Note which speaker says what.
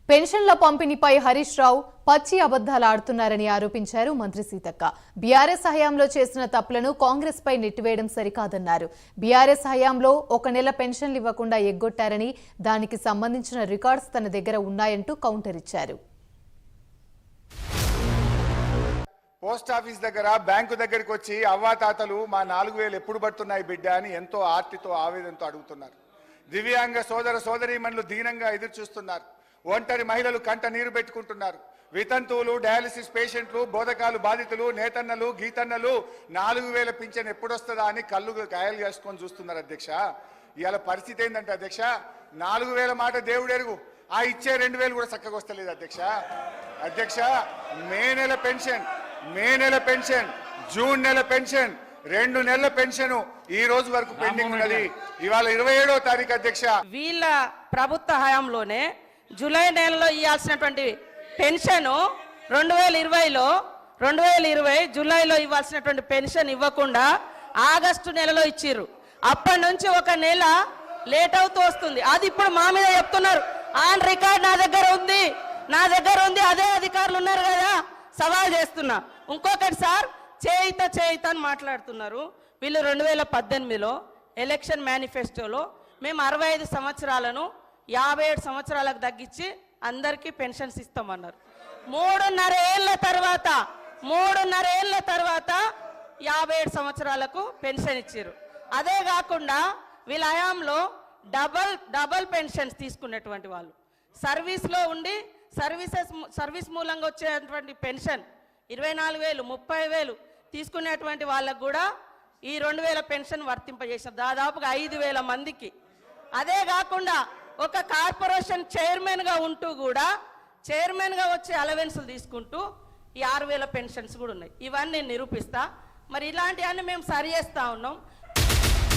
Speaker 1: పెన్షన్ల పంపిణీపై హరీష్ రావు పచ్చి అబద్ధాలు ఆడుతున్నారని ఆరోపించారు మంత్రి సీతక్క. బీఆర్ఎస్ హయాంలో చేసిన తప్పులను కాంగ్రెస్ పై నెట్టివేయడం సరికాదన్నారు. బీఆర్ఎస్ హయాంలో ఒక నెల పెన్షన్లు ఇవ్వకుండా ఎగ్గొట్టారని, దానికి సంబంధించిన రికార్డ్స్ తన దగ్గర ఉన్నాయంటూ కౌంటర్ ఇచ్చారు.
Speaker 2: పోస్ట్ ఆఫీస్ దగ్గర బ్యాంకు దగ్గరికి వచ్చి అవ్వాతాతలు మా 4000 ఎప్పుడు పడుతున్నాయి బిడ్డ అని ఎంతో ఆర్తితో ఆవేదనతో అడుగుతున్నారు. దివ్యాంగ సోదర సోదరీమణులు దీనంగా ఎదురు చూస్తున్నారు. ఒంటరి మహిళలు కంట నీరు పెట్టుకుంటున్నారు. వితంతువులు, డయాలిసిస్ పేషెంట్లు, బోధకాలు బాధితులు, నేతన్నలు, గీతన్నలు 4000 పింఛన్ ఎప్పుడొస్తుందా అని కళ్ళు కాయలు చేసుకొని చూస్తున్నారు. అధ్యక్ష, ఇవాళ పరిస్థితి ఏంటంటే అధ్యక్ష, 4000 మాట దేవుడెరుగు, ఆ ఇచ్చే 2000 కూడా చక్కగా వస్తలేదు అధ్యక్ష. అధ్యక్ష, మే నెల పెన్షన్, జూన్ నెల పెన్షన్, 2 నెలల పెన్షన్ ఈ రోజు వరకు పెండింగ్ ఉన్నది. ఇవాళ 27వ తారీఖు అధ్యక్ష.
Speaker 3: వీళ్ళ ప్రభుత్వ హయాంలోనే జూలై నెలలో ఇవ్వాల్సినటువంటి పెన్షన్ 2020 జూలైలో ఇవ్వాల్సినటువంటి పెన్షన్ ఇవ్వకుండా ఆగస్టు నెలలో ఇచ్చిర్రు. అప్పటి నుంచి ఒక నెల లేట్ అవుతూ వస్తుంది. అది ఇప్పుడు మా మీద చెప్తున్నారు. ఆన్ రికార్డ్ నా దగ్గర ఉంది. అదే అధికారులు ఉన్నారు కదా, సవాల్ చేస్తున్నా. ఇంకొకటి సార్, చేయిత అని మాట్లాడుతున్నారు. వీళ్ళు 2018లో ఎలక్షన్ మేనిఫెస్టోలో మేము 65 సంవత్సరాలను 57 సంవత్సరాలకు తగ్గించి అందరికీ పెన్షన్స్ ఇస్తామన్నారు. 3.5 ఏళ్ల తర్వాత 57 సంవత్సరాలకు పెన్షన్ ఇచ్చారు. అదే కాకుండా వీళ్ళ హయాంలో డబల్ పెన్షన్స్ తీసుకున్నటువంటి వాళ్ళు, సర్వీస్లో ఉండి సర్వీస్ మూలంగా వచ్చేటువంటి పెన్షన్ 24,000 30,000 తీసుకునేటువంటి వాళ్ళకు కూడా ఈ 2000 పెన్షన్ వర్తింపజేశారు, దాదాపుగా 5,000 మందికి. అదే కాకుండా ఒక కార్పొరేషన్ చైర్మన్గా ఉంటూ కూడా చైర్మన్గా వచ్చే అలవెన్స్లు తీసుకుంటూ ఈ 6,000 పెన్షన్స్ కూడా ఉన్నాయి. ఇవన్నీ నిరూపిస్తా. మరి ఇలాంటివన్నీ మేము సరి చేస్తూ ఉన్నాం.